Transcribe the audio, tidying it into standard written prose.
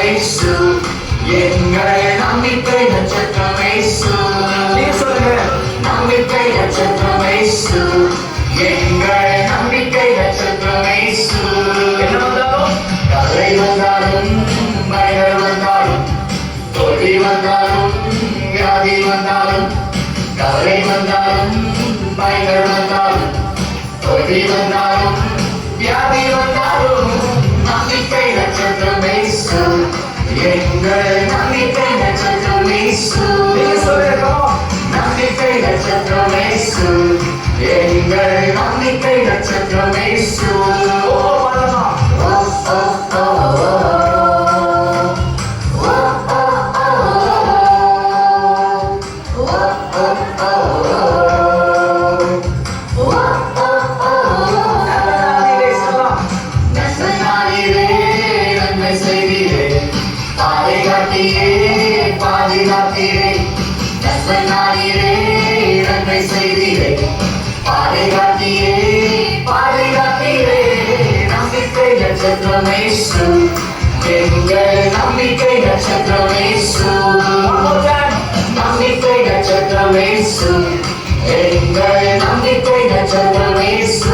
நட்சத்திரமேசு எங்கள் நம்பிக்கை நட்சத்திரமேசு. நீ சொல்லுங்க. நம்பிக்கை நட்சத்திரமேசு எங்கள் நம்பிக்கை நட்சத்திரமேசு. என்ன வந்தாலும் கலை வந்தாலும் மயல் வந்தாலும் தொழி வந்தாலும் வியாதி வந்தாலும் கலை வந்தாலும் மயல் வந்தாலும் தொழி வந்தாலும் வியாதி வந்தாலும் நம்பிக்கை நட்சத்திரமேசு எங்கள் நம்பிக்கை நட்சத்திரமேசு. நீங்க சொல்லுங்க. நம்பிக்கை நட்சத்திரமேசு எங்கள் நம்பிக்கை நட்சத்திரமேசு. ஓ பாடமா. பாதுகாத்தீரே நண்பனாயிரே நன்மை செய்தீரே பாதுகாத்தீரே பாதுகாத்தீரே நம்பிக்கை நட்சத்திரமேசு எங்கள் நம்பிக்கை நட்சத்திரமேசு. நம்பிக்கை நட்சத்திரமேசு எங்கள் நம்பிக்கை நட்சத்திரமேசு.